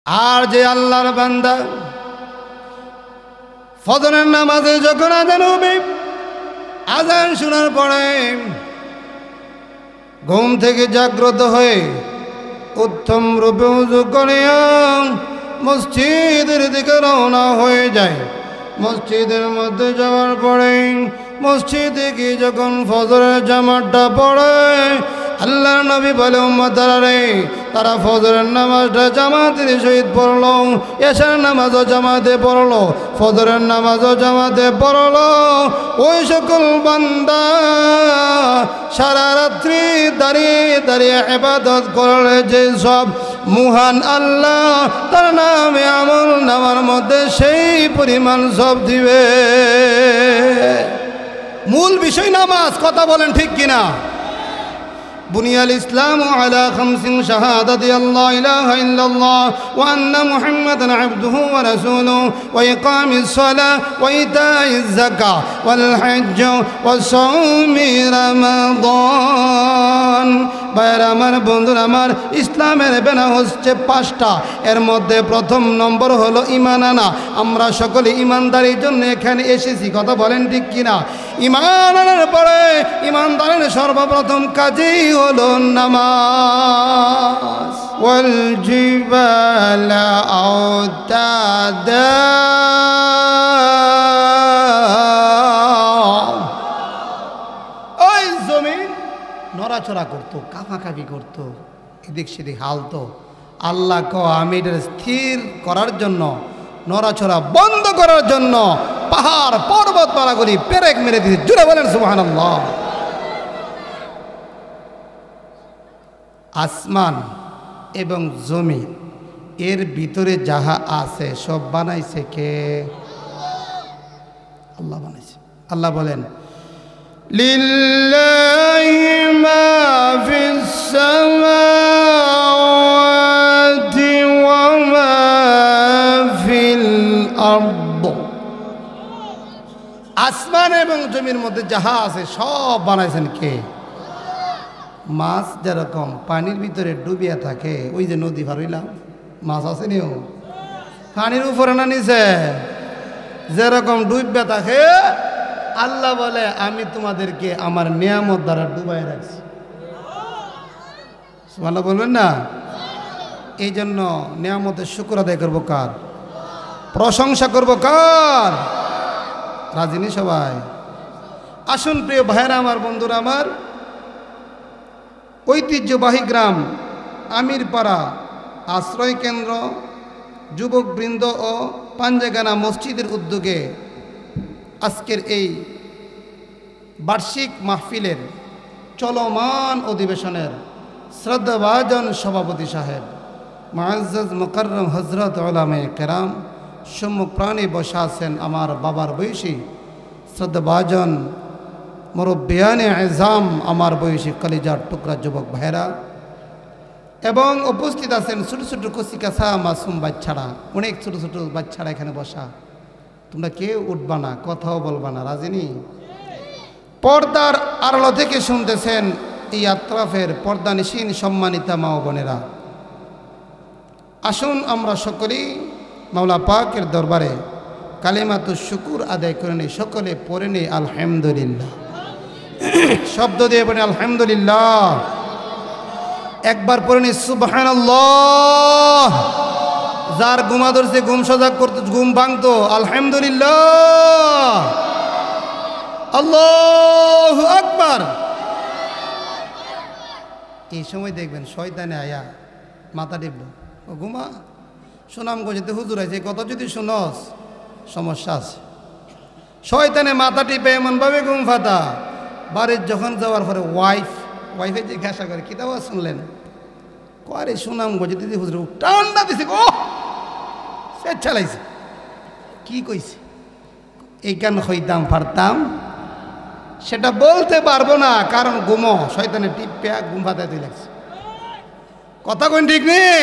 আর যে আল্লাহর বান্দা ফজরের নামাজে যখন আজান হবে, আজান শোনার পরে ঘুম থেকে জাগ্রত হয়ে উত্তম রূপে উযু করিয়া মসজিদের দিকে রওনা হয়ে যায়। মসজিদের মধ্যে যাওয়ার পরে মসজিদে গিয়ে যখন ফজরের জামাতটা পড়ে, আল্লাহর নবী বলে উম্মতরা রে, তারা ফজরের নামাজটা জামাতের সহিত পড়লো, এশার নামাজও জামাতে পড়লো, ফজরের নামাজও জামাতে পড়লো। ওই সকল বান্দা সারা রাত্রি দাঁড়িয়ে দাঁড়িয়ে ইবাদত করলে যে সব মহান আল্লাহ তার নামে আমল নামার মধ্যে সেই পরিমাণ সব দিবে। মূল বিষয় নামাজ, কথা বলেন ঠিক কিনা? বুনিয়াল ইসলামু আলা খামসিন শাহাদাতি আল্লা ইলাহা ইল্লাল্লাহ ওয়া আন্না মুহাম্মাদান আবদুহু ওয়া রাসূলুহু ওয়া ইকামিস সালাহ ওয়া ইতাইজ যাকাহ ওয়াল হজ্জ ওয়া সাওমি রমাদান। ভাইরা আমার, বন্ধুরা আমার, ইসলামের বেনা হচ্ছে 5টা। এর মধ্যে প্রথম নম্বর হলো ঈমান আনা। আমরা সকলে ঈমানদারির জন্য এখানে এসেছি, কথা বলেন ঠিক কিনা? ঈমান আনার পরে ঈমানদারের সর্বপ্রথম কাজই হলো নামাজ। ওয়াল জিবালা আওতাদা, ওই জমিন নড়াচড়া করতো, কাঁপাকাঁপি করতো, এদিক সেদিক হালতো। আল্লাহ আমি এটা স্থির করার জন্য, নড়াচড়া বন্ধ করার জন্য পাহাড় পর্বতমালাগুলি পেরেক মেরে দিয়েছে। জুড়ে বলেন সুবহানাল্লাহ। আসমান এবং জমি এর ভিতরে যাহা আছে সব বানাইছে কে? আল্লাহ বানাইছে। আল্লাহ বলেন লিল্লাহি মা ফিস সামাওয়াতি ওয়া মা ফিল আরদ। আসমান এবং জমির মধ্যে যাহা আছে সব বানাইছেন কে? মাছ যেরকম পানির ভিতরে ডুবিয়া থাকে, ওই যে নদী পার হইলাম, মাছ আছে নিও পানির উপরে না নিচে, যেরকম ডুবিয়া থাকে, আল্লাহ বলে আমি তোমাদেরকে আমার নিয়ামত দ্বারা ডুবাই রাখছি। সুবহানাল্লাহ বলবেন না? এই জন্য নিয়ামতের শুকর আদায় করবো কার? প্রশংসা করবো কার? রাজিনী সবাই? আসুন প্রিয় ভাইরা আমার, বন্ধুরা আমার, ঐতিহ্যবাহী গ্রাম আমিরপাড়া আশ্রয় কেন্দ্র যুবকবৃন্দ ও পাঞ্জেগানা মসজিদের উদ্যোগে আজকের এই বার্ষিক মাহফিলের চলমান অধিবেশনের শ্রদ্ধাভাজন সভাপতি সাহেব মুআজ্জাজ মুকাররম হযরত উলামায়ে কেরাম সম্মুখ প্রাণে বসা আছেন আমার বাবার বয়সী শ্রদ্ধাভাজন মুরব্বিয়ানে আযম, আমার বয়সী কলিজার টুকরা যুবক ভাইরা, এবং উপস্থিত আছেন ছোটো ছোটো কচিকাছা মাসুম বাচ্চারা, অনেক ছোটো ছোটো বাচ্চারা এখানে বসা। তোমরা কেউ উঠবা না, কথাও বলবা না, রাজিনী? পর্দার আড়ালো থেকে শুনতেছেন এই আত্রাফের পর্দানিসীন সম্মানিতা মা ও বোনেরা, আসুন আমরা সকলেই মাওলা পাকের দরবারে কালিমাতুশ শুকুর আদায় করে নিই। সকলে পড়ে নিই আলহামদুলিল্লাহ, শব্দ দিয়ে পড়ে আলহামদুলিল্লাহ। একবার পড়ে নিই সুবহানাল্লাহ। যার ঘুমা ধরছে, ঘুম সজাগ করতে, ঘুম ভাঙতো, আলহামদুলিল্লাহ। আল্লাহু আকবার। এই সময় দেখবেন শয়তানে আয়া মাথা টিপল, ও ঘুমা, সুনামগঞ্জে হুজুর আছে, কথা যদি শুনস সমস্যা আছে। শয়তানে মাথা টিপে এমনভাবে ঘুম ফাতা, বাড়ির যখন যাওয়ার পরে ওয়াইফে জিজ্ঞাসা করে কি দাওয়া শুনলেন? করে সুনামগঞ্জে দিদি হুজুর টান্ডা দিছে, ও সে চালাইছে, কি কইছে? এই কেন হইতাম পারতাম সেটা বলতে পারবো না, কারণ ঘুমো শয়তানে টিপে ঘুম ফাতাইতে লাগছে। কথা কোন ঠিক নেই?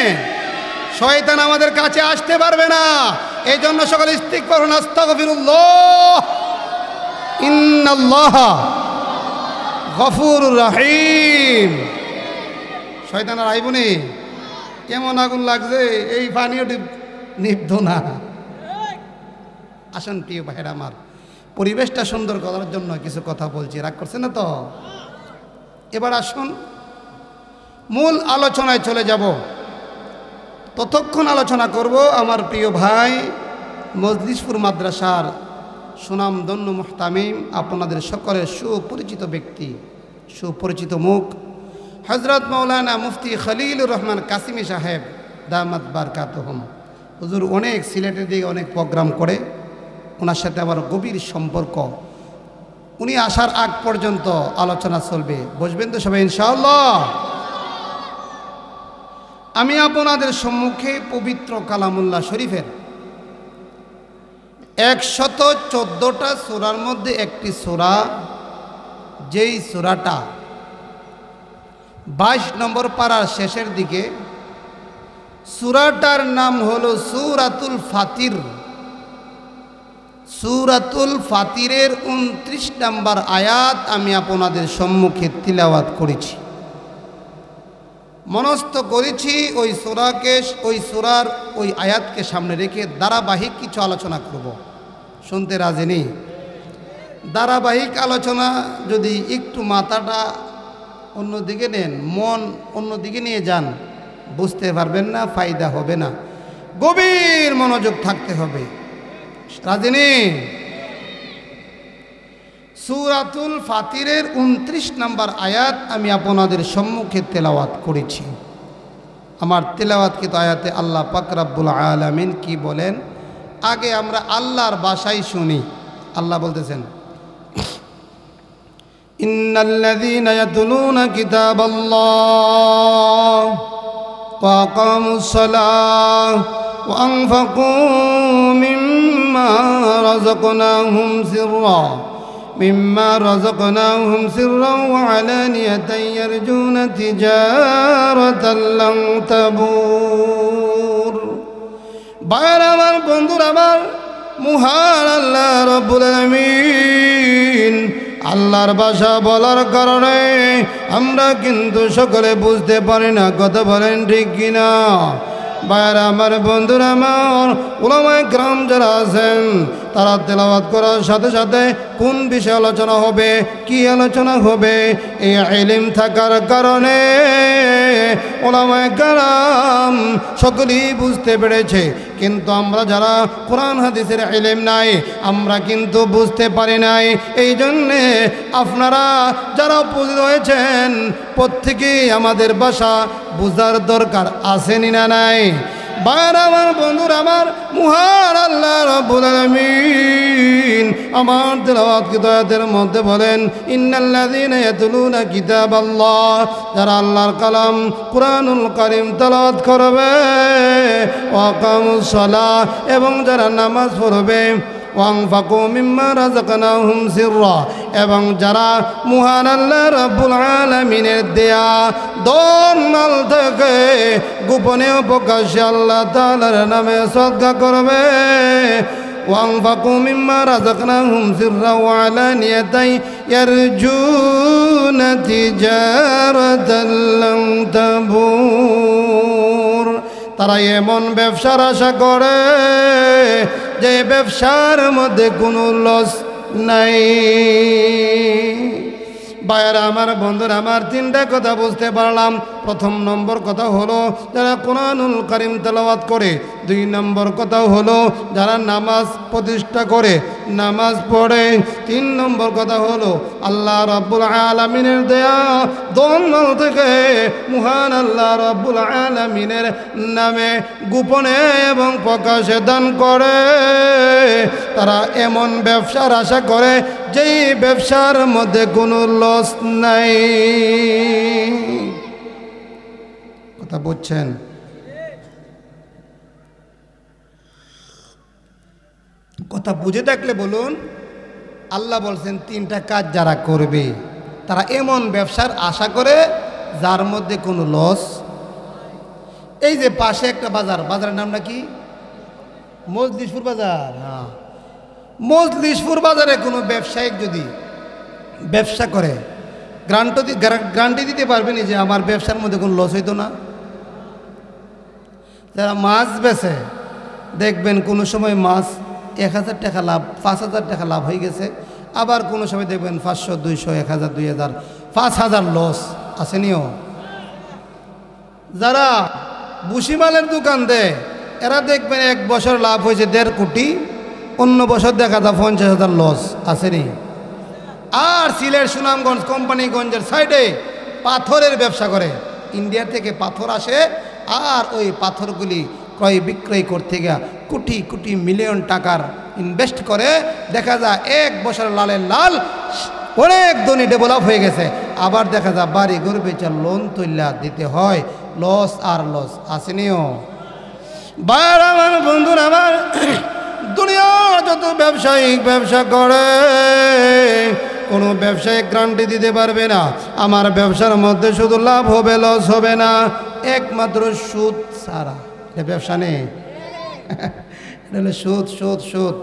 শয়তান আমাদের কাছে আসতে পারবে না। এই জন্য সকলে ইস্তিগফার করুন, আস্তাগফিরুল্লাহ, ইন্নাল্লাহা গফুরুর রহিম। শয়তান আর আইবনি, কেমন আগুন লাগছে, এই পানিও নিভত না। আসেন প্রিয় ভাইরা আমার, পরিবেশটা সুন্দর করার জন্য কিছু কথা বলছি, রাগ করছে না তো? এবার আসুন মূল আলোচনায় চলে যাব। ততক্ষণ আলোচনা করব আমার প্রিয় ভাই মজলিসপুর মাদ্রাসার সুনামধন্য মুহতামিম, আপনাদের সকলের সুপরিচিত ব্যক্তি, সুপরিচিত মুখ, হযরত মাওলানা মুফতি খলিলুর রহমান কাসিমি সাহেব দামাত বারকাতুহুম। হুজুর অনেক সিলেটের দিকে অনেক প্রোগ্রাম করে, ওনার সাথে আমার গভীর সম্পর্ক। উনি আসার আগ পর্যন্ত আলোচনা চলবে, বসবেন তো সবাই ইনশাআল্লাহ? আমি আপনাদের সম্মুখে পবিত্র কালামুল্লাহ শরীফের 114টা সূরার মধ্যে একটি সূরা, যেই সূরাটা 22 নম্বর পারার শেষের দিকে, সূরাটার নাম হলো সূরাতুল ফাতির। সূরাতুল ফাতিরের 29 নম্বর আয়াত আমি আপনাদের সম্মুখে তিলাওয়াত করেছি, মনস্থ করেছি। ওই সূরাকে, ওই সূরার ওই আয়াতকে সামনে রেখে ধারাবাহিক কিছু আলোচনা করব। শুনতে রাজি নেই? ধারাবাহিক আলোচনা যদি একটু মাথাটা অন্যদিকে নেন, মন অন্যদিকে নিয়ে যান, বুঝতে পারবেন না, ফায়দা হবে না। গভীর মনোযোগ থাকতে হবে। রাজি নেই? সূরাতুল ফাতিরের 29 নম্বর আয়াত আমি আপনাদের সম্মুখে তেলাওয়াত করেছি। আমার তেলাওয়াতকৃত আয়াতে আল্লাহ পাক রব্বুল আলামিন কি বলেন, আগে আমরা আল্লাহর ভাষায় শুনি। আল্লাহ বলতেছেন, ইন্নাল্লাযীনা ইয়াতলুনা কিতাবাল্লাহ ওয়া আকামুস সালাহ ওয়া আনফাকু মিম্মা রাযাকনাহুম সিররা ওয়া আলানিয়াতান ইয়ারজুনা তিজারাতান লান তাবুর। ভাইরা আমার, বন্ধুরা আমার, মহান আল্লাহ রাব্বুল আলামিন আল্লাহর ভাষা বলার কারণে আমরা কিন্তু সকলে বুঝতে পারি না। কথা বলেন ঠিক কিনা? ভাইরা আমার, বন্ধুরা আমার, উলামায়ে কেরাম যারা আছেন তারা তেলাওয়াত করার সাথে সাথে কোন বিষয়ে আলোচনা হবে, কি আলোচনা হবে, এই ইলম থাকার কারণে উলামায়ে কেরাম সকলেই বুঝতে পেরেছে। কিন্তু আমরা যারা কোরআন হাদিসের ইলম নাই, আমরা কিন্তু বুঝতে পারি নাই। এই জন্যে আপনারা যারা উপস্থিত হয়েছেন প্রত্যেকেই আমাদের ভাষা বুঝার দরকার আছেনি না নাই? ভাইরা আমার, বন্ধুরা আমার, মহান আল্লাহ রাব্বুল আলামিন আমার তেলাওয়াতকৃত আয়াতের মধ্যে বলেন, ইন্নাল্লাযীনা ইয়াতলুনা কিতাবাল্লাহ, যারা আল্লাহর কালাম কুরআনুল কারীম তেলাওয়াত করবে, ওয়া আকামুস সালাহ, এবং যারা নামাজ পড়বে, ওয়ানফাকু মিম্মা রাযাকনাহুম সিররা, এবং যারা মহান আল্লাহ রাব্বুল আলামিনের দেয়া ধন-মাল থেকে গোপনে ও প্রকাশ্যে আল্লাহ তাআলার নামে সদকা করবে। ওয়ানফাকু মিম্মা রাযাকনাহুম সিররা ওয়া আলানিয়াতান ইয়ারজুনা তিজারাতান লান তাবুর। তারা এমন ব্যবসার আশা করে যে ব্যবসার মধ্যে কোনো লস নাই। ভাইরা আমার, বন্ধুরা আমার, তিনটা কথা বুঝতে পারলাম। প্রথম নম্বর কথা হলো যারা কুরআনুল কারীম তেলাওয়াত করে। 2 নম্বর কথা হলো যারা নামাজ প্রতিষ্ঠা করে, নামাজ পড়ে। 3 নম্বর কথা হলো আল্লাহ রাব্বুল আলামিনের দেয়া ধন থেকে মহান আল্লাহ রাব্বুল আলামিনের নামে গোপনে এবং প্রকাশে দান করে। তারা এমন ব্যবসার আশা করে যেই ব্যবসার মধ্যে কোনো লস নাই। কথা বুঝছেন? কথা বুঝে থাকলে বলুন। আল্লাহ বলছেন 3টা কাজ যারা করবে তারা এমন ব্যবসার আশা করে যার মধ্যে কোনো লস। এই যে পাশে একটা বাজার, বাজারের নামটা কি? মজলিসপুর বাজার। হ্যাঁ, মজলিসপুর বাজারে কোনো ব্যবসায়িক যদি ব্যবসা করে, গ্যারান্টি দিতে পারবেনি যে আমার ব্যবসার মধ্যে কোনো লস হইতো না? যারা মাছ বেচে দেখবেন কোনো সময় মাছ 1000 টাকা লাভ, 5000 টাকা লাভ হয়ে গেছে, আবার কোনো সময় দেখবেন 500, 200, 1000, 2000, 5000 লস আসেনিও। যারা ভুসিমালের দোকান দেয় এরা দেখবেন 1 বছর লাভ হয়েছে 1.5 কোটি, অন্য বছর দেখা যায় 50,000 লস আসেনি। আর সিলেট, সুনামগঞ্জ, কোম্পানিগঞ্জের সাইডে পাথরের ব্যবসা করে, ইন্ডিয়া থেকে পাথর আসে আর ওই পাথরগুলি ক্রয় বিক্রয় করতে গিয়ে কোটি কোটি মিলিয়ন টাকার ইনভেস্ট করে, দেখা যায় 1 বছর লালের লাল অনেক ধনী ডেভেলপ হয়ে গেছে, আবার দেখা যায় বাড়ি ঘর বেচার লোন তুল্লা দিতে হয়, লস আর লস আসেনিও। বাইরে আমার বন্ধুরা, আমার দুনিয়ার যত ব্যবসায়িক ব্যবসা করে কোনো ব্যবসায়িক গ্যারান্টি দিতে পারবে না আমার ব্যবসার মধ্যে শুধু লাভ হবে লস হবে না, একমাত্র সুদ ছাড়া। এটা ব্যবসা নেই, এটা হলো সুদ সুদ সুদ।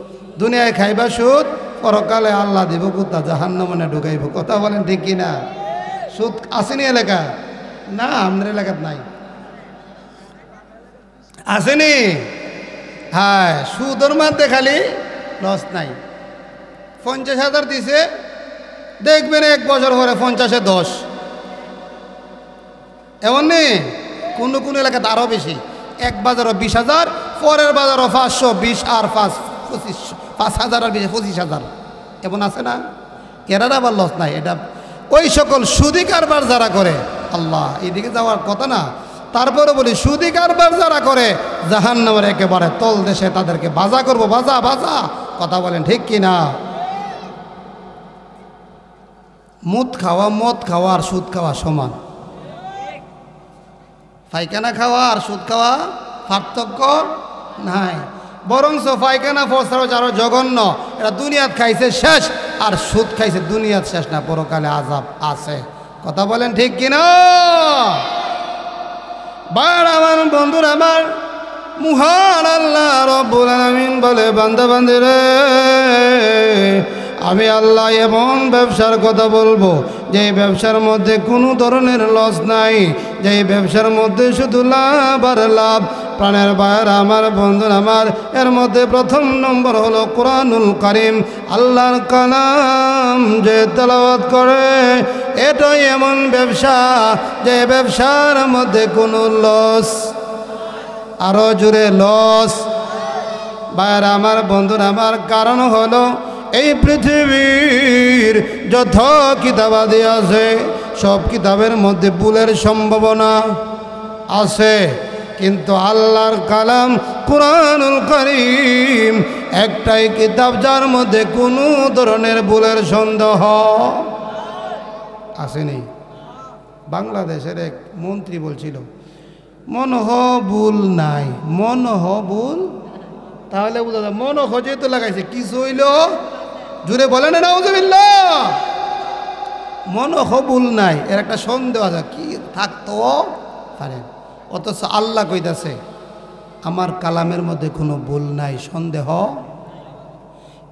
দুনিয়ায় খাইবা সুদ, পরকালে আল্লাহ দিব কোথা, জাহান্নামে ঢুকাইব। কথা বলেন ঠিক কি না? সুদ আসেনি এলাকা? না, আমাদের এলাকাত নাই, আসেনি? হ্যাঁ, সুদের মধ্যে খালি লস নাই। 50,000 দিছে, দেখবেন 1 বছর পরে 50-এ 10। এমন নেই, কোনো কোনো এলাকাতে আরও বেশি, এক বাজারও 20,000, পরের বাজারও 520 আর 5,000 আর 25,000, এমন আছে না? এরা আবার লস নাই। এটা ওই সকল সুদি কারবার যারা করে, আল্লাহ এদিকে যাওয়ার কথা না, তারপরে বলি সুদি কারবার যারা করে জাহান্নামের একেবারে তল দেশে তাদেরকে বাজা করব, বাজা বাজা। কথা বলেন ঠিক কি না? মদ খাওয়া আর সুদ খাওয়া সমান। পায়খানা খাওয়া আর সুদ খাওয়া পার্থক্য নাই, বরঞ্চ পায়খানা ফসরজ আরো জঘন্য। এটা দুনিয়াত খাইছে শেষ, আর সুদ খাইছে দুনিয়াত শেষ না, পরকালে আযাব আছে। কথা বলেন ঠিক কিনা? বার আমার বন্ধুরা, আমার মুহান আল্লাহ রব্বুল আলামিন বলে, বান্দা বান্দিরে আমি আল্লাহ এমন ব্যবসার কথা বলবো যে ব্যবসার মধ্যে কোনো ধরনের লস নাই, যে ব্যবসার মধ্যে শুধু লাভ আর লাভ। প্রাণের বাইরে আমার বন্ধু আমার, এর মধ্যে প্রথম নম্বর হলো কোরআনুল কারীম, আল্লাহর কালাম যে তেলাওয়াত করে, এটাই এমন ব্যবসা যে ব্যবসার মধ্যে কোনো লস, আরো জুড়ে লস। বাইরে আমার বন্ধু আমার, কারণ হলো এই পৃথিবীর যত কিতাবাদি আছে সব কিতাবের মধ্যে ভুলের সম্ভাবনা আছে, কিন্তু আল্লাহর কালাম কুরআনুল কারীম একটাই কিতাব যার মধ্যে কোনো ধরনের ভুলের সন্দেহ আসেনি। বাংলাদেশের এক মন্ত্রী বলছিল মনহ ভুল নাই, মনহ ভুল। তাহলে বোঝা যায় মনহ যেহেতু লাগাইছে কিছু হইল, জুড়ে বলে না নাউজুবিল্লাহ, মনহ ভুল নাই, এর একটা সন্দেহ আছে, কি থাকতো পারে। অথচ আল্লাহ কইতাছে আমার কালামের মধ্যে কোনো ভুল নাই, সন্দেহ।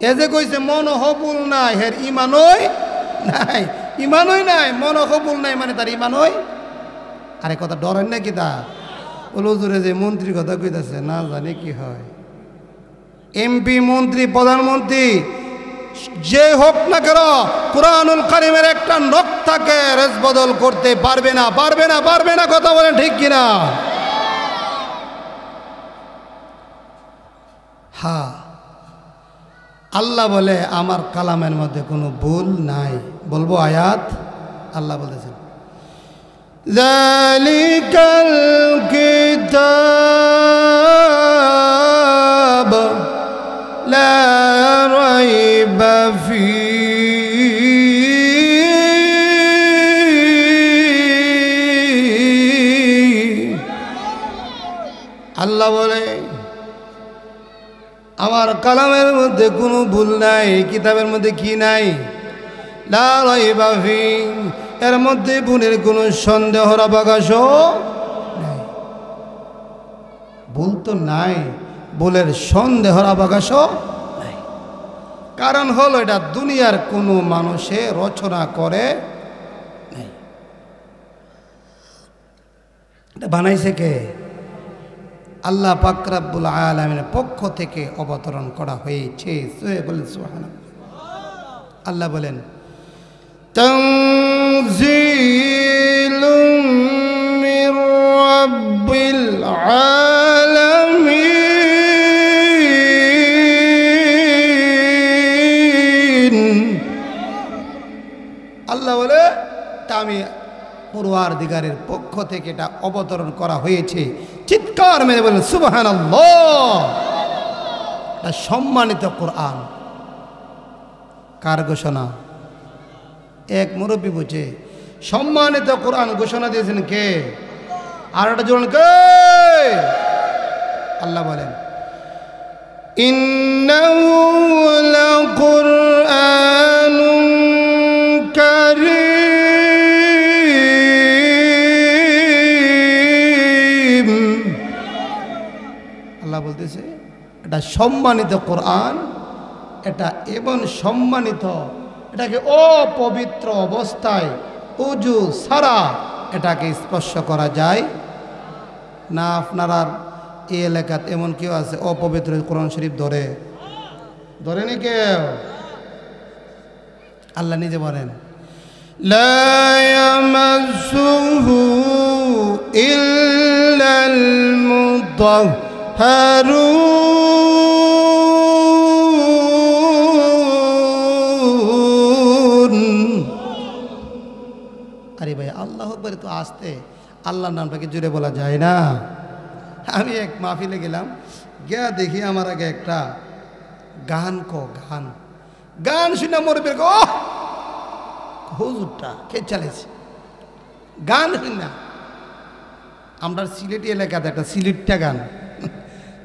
এ যে কইছে মনহ ভুল নাই, হের ইমানই নাই, ইমানই নাই। মনহ ভুল নাই মানে তার ইমানই। আরে কথা ডরেন না কি তা? ওলো জুড়ে যে মন্ত্রীর কথা কইতাছে, না জানি কি হয়। এমপি, মন্ত্রী, প্রধানমন্ত্রী যে হোক না কেন, কুরআনুল কারীমের একটা নকতাকে রেজবদল করতে পারবে না, পারবে না, পারবে না। কথা বলেন ঠিক কিনা? হ্যাঁ, আল্লাহ বলে আমার কালামের মধ্যে কোনো ভুল নাই। বলবো আয়াত, আল্লাহ বলেছেন যালিকাল কিতাব লা রাইবা ফীহি। আল্লাহ বলে আমার কালামের মধ্যে কোনো ভুল নাই, কিতাবের মধ্যে কি নাই? লা রাইবা ফীহি, এর মধ্যে ভুলের কোনো সন্দেহর অবকাশ নাই। ভুল তো নাই, ভুলের সন্দেহর অবকাশ নাই। কারণ হলো এটা দুনিয়ার কোনো মানুষে রচনা করে নাই, এটা বানাইছে কে? আল্লাহ পাক রব্বুল আলামিনের পক্ষ থেকে অবতরণ করা হয়েছে। বলেন সুবহানাল্লাহ। আল্লাহ বলেন তানজিলুম মির রাব্বিল আলামিন। আল্লাহ বলে তা আমি পরওয়ারদিগারের পক্ষ থেকে এটা অবতরণ করা হয়েছে। চিৎকার মেরে বলেন সুবহানাল্লাহ। এটা সম্মানিত কোরআন। কার ঘোষণা? এক মুরব্বী বুঝে সম্মানিত কোরআন ঘোষণা দিয়েছেন কে? আর একটা জোড়ান কে? আল্লাহ বলেন ইন্নাহু লাকুরআনুন কারীম। আল্লাহ বলতেছে এটা সম্মানিত কোরআন, এটা এবং সম্মানিত, এটাকে অপবিত্র অবস্থায় উজু ছাড়া এটাকে স্পর্শ করা যায় না। আপনারা এই এলাকাতে এমন কেউ আছে অপবিত্র কোরআন শরীফ ধরেনি কেউ? আল্লাহ নিজে বলেন লা ইয়ামাসসুহু ইল্লাল মুতাহহারুন। আরে ভাই আল্লাহ আকবার তো আসতে আল্লাহর নামটাকে জুড়ে বলা যায় না? আমি এক মাহফিলে গেলাম, গিয়া দেখি আমার আগে একটা গান শুনে মরে বের হুজুরটা কে চালিয়েছে গান শুনে। আমরা সিলেটি এলাকাতে একটা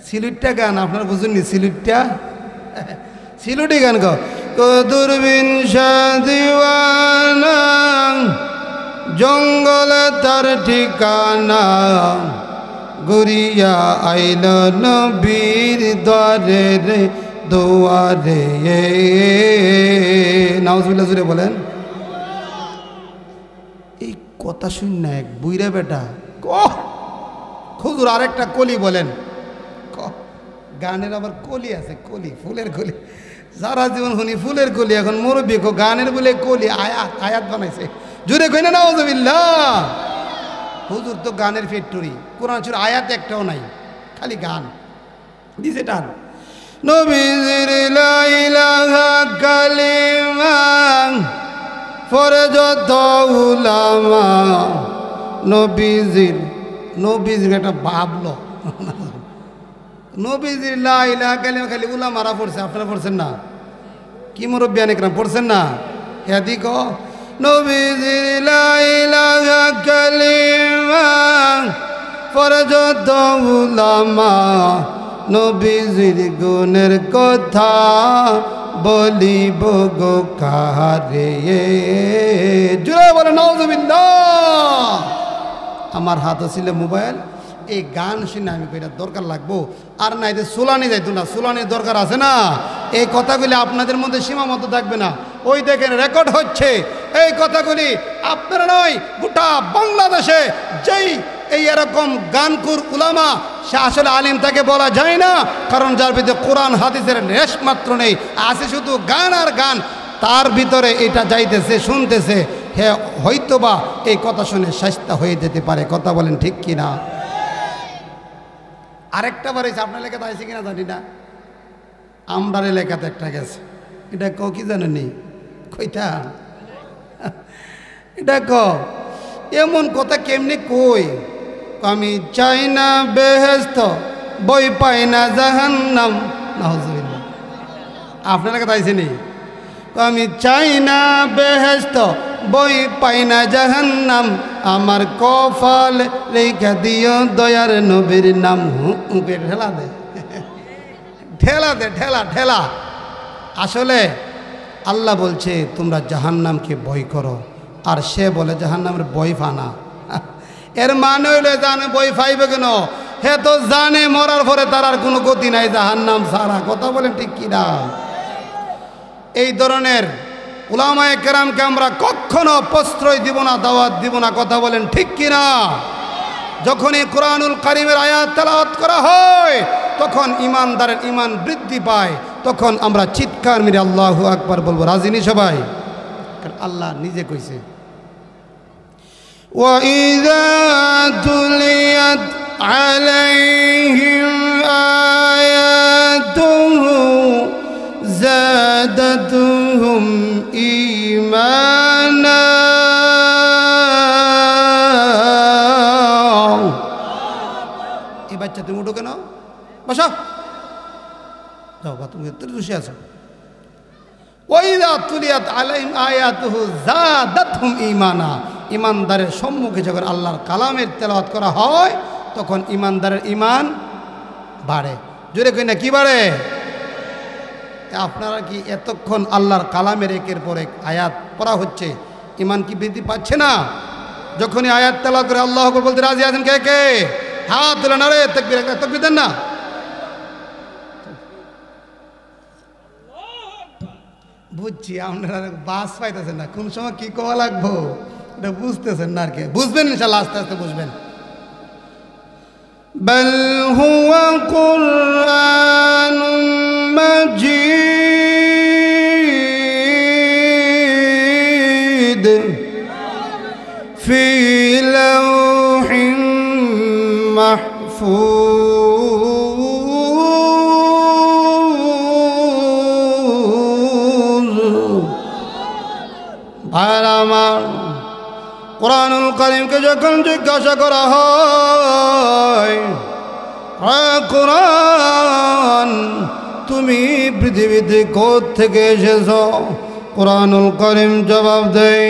সিলেটটা গান আপনারা বুঝুননি? সিলেটি গান কদুরবিন শাদিওয়ানা জঙ্গলে তার ঠিকানা গুরিয়া আইল নবীর দ্বারে রে দুয়ারে। নাউজুবিল্লাহ জুড়ে বলেন। এই কথা শুন না এক বুইরা বেটা খুজুর আরেকটা কলি বলেন। গানের আবার কলি আছে, কলি ফুলের কলি। যারা জীবন শুনি ফুলের কলি, এখন মুরব্বী গানের বলে কলি আয়াত বানাইছে। জুড়ে কই না নাউজুবিল্লাহ। হুজুর তো গানের ফ্যাক্টরি, কোরআন শরীফ আয়াত একটাও নাই, খালি গান দিছে টান। নবীজির লা ইলাহা কালিমা ফরজত উলামা। নবীজির একটা ভাবলো নবীজির লা ইলাহা কালিমা খালি উলামারা পড়ছে, আপনারা পড়ছেন না? কি মুরব্বিয়ান ইকরাম পড়ছেন না? হ্যাঁ দিক নবীজির লা ইলাহা কালিমা ফরজত উলামা। নবীজির গুণের কথা বলিব গো কারে। জুড়ে বলে নাউজুবিল্লাহ। আমার হাতে ছিল মোবাইল, এই গান শুনে আমি কইটা দরকার লাগবো আর না এদের সুলানি যাইতো না, সুলানির দরকার আছে না। এই কথাগুলি আপনাদের মধ্যে সীমাবদ্ধ থাকবে না। ওই দেখেন রেকর্ড হচ্ছে এই কথাগুলি। আপনারা নয়, গোটা বাংলাদেশে যেই এই এরকম গানকুর উলামা, সে আসলে আলিম তাকে বলা যায় না, কারণ যার ভিতরে কোরআন হাদিসের লেশ মাত্র নেই, আছে শুধু গান আর গান। তার ভিতরে এটা যাইতেছে, শুনতেছে, হ্যাঁ হয়তোবা এই কথা শুনে শাস্তা হয়ে যেতে পারে। কথা বলেন ঠিক কিনা? আরেকটা বার হয়েছে, আপনার এলাকাতে আছে কিনা জানি না, আমরার এলাকাতে একটা গেছে। এটা কি জানেনি? কইতা এটা এমন কথা কেমনি কই? আমি চাই না বেহেশত, বই পাই না জাহান্নাম। নাউজুবিল্লাহ। আপনার এলাকাতে আইছেনি? আমি চাই না বেহেশত, বই পাই না জাহান্নাম, আমার কপাল রেখা দিও দয়ার নবীর নাম। ঠেলা। আসলে আল্লাহ বলছে তোমরা জাহান্নামকে ভয় করো, আর সে বলে জাহান্নামের ভয় ফানা। এর মানে হইলে জানে ভয় ফাইবে কেন? হে তো জানে মরার পরে তার আর কোনো গতি নাই জাহান্নাম ছাড়া। কথা বলেন ঠিক কিনা? এই ধরনের উলামায়ে কেরামকে আমরা কখনো প্রশ্রয় দিব না, দাওয়াত দিব না। কথা বলেন ঠিক কিনা? যখনই কোরআনুল কারীমের আয়াত তেলাওয়াত করা হয় তখন ইমানদারের ইমান বৃদ্ধি পায়। তখন আমরা চিৎকার মেরে আল্লাহু আকবার বলবো। রাজিনী সবাই? কারণ আল্লাহ নিজে কইছে, ওয়াইযা তুলিয়াত আলাইহিম আয়াতুহু যাদাতুহুম ঈমানা। এই বাচ্চা তুমি উঠো কেন? বসো, যাও বা তুমি বসে আছো। ওয়াইযা তুলিয়াত আলাইহিম আয়াতুহু যাদাতুহুম ঈমানা। ইমানদারের সম্মুখে যখন আল্লাহর কালামের তেলাওয়াত করা হয় তখন ইমানদারের ইমান বাড়ে। জোরে কই না, কি বাড়ে? আপনারা কি এতক্ষণ আল্লাহর কালামের একের পর এক আয়াত পড়া হচ্ছে, ইমান কি বৃদ্ধি পাচ্ছে না? যখনই আয়াত তেলাওয়াত করে আল্লাহু আকবার বলতে রাজি আছেন কে কে? হাত তোলেন। আরে তাকবীর, তাকবীর দেন না। বুঝছি আপনারা বাস পাইতেছেন না, কোন সময় কি কওয়া লাগবো এটা বুঝতেছেন না। আর কি বুঝবেন ইনশাআল্লাহ, আস্তে আস্তে বুঝবেন। বাল হুয়া কুরআনুম মাজিদ ফি লাওহিম মাহফুজ। আর আমার কোরআনুল কারীমকে যখন জিজ্ঞাসা করা হয়, কোরআন তুমি পৃথিবীতে কোথা থেকে এসেছ? কোরআনুল কারীম জবাব দেয়,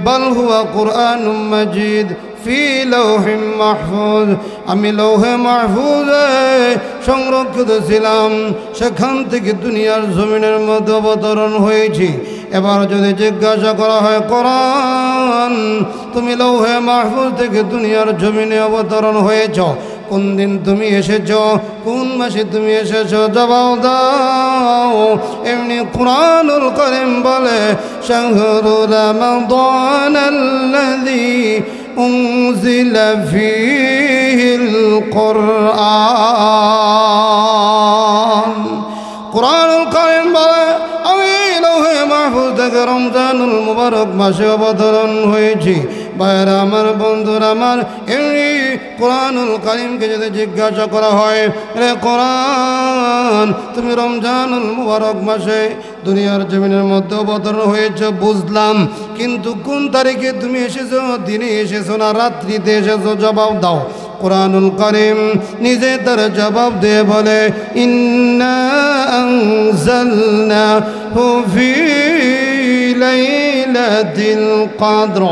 বাল হুয়া কুরআনুম মাজিদ ফি লাওহিম মাহফুজ। আমি লৌহে মাহফুজে সংরক্ষিত ছিলাম, সেখান থেকে দুনিয়ার জমিনের মধ্যে অবতরণ হয়েছি। এবার যদি জিজ্ঞাসা করা হয়, কোরআন তুমি লৌহে মাহফুজ থেকে দুনিয়ার জমিনে অবতরণ হয়েছ, কোন দিন তুমি এসেছ, কোন মাসে তুমি এসেছ? জবাব দাও। এমনি কুরআনুল কারীম বলে, শাহরু রমাদানাল্লাযী উনজিলা ফীহিল কুরআন। কুরআনুল কারীম বলে, আমি লৌহে মাহফুজ থেকে রমজানুল মুবারক মাসে অবতরণ হয়েছি। ভাইয়েরা আমার, বন্ধুরা আমার, এমনি কোরআনুল কারীমকে যদি জিজ্ঞাসা করা হয়, রে কোরআন তুমি রমজানুল মুবারক মাসে দুনিয়ার জমিনের মধ্যে অবতরণ হয়েছ, বুঝলাম, কিন্তু কোন তারিখে তুমি এসেছো? দিনে এসেছো না রাত্রিতে এসেছো? জবাব দাও। কোরআনুল কারীম নিজে তার জবাব দিয়ে বলে, ইন্না আনজালনাহু ফি লাইলাতিল কদর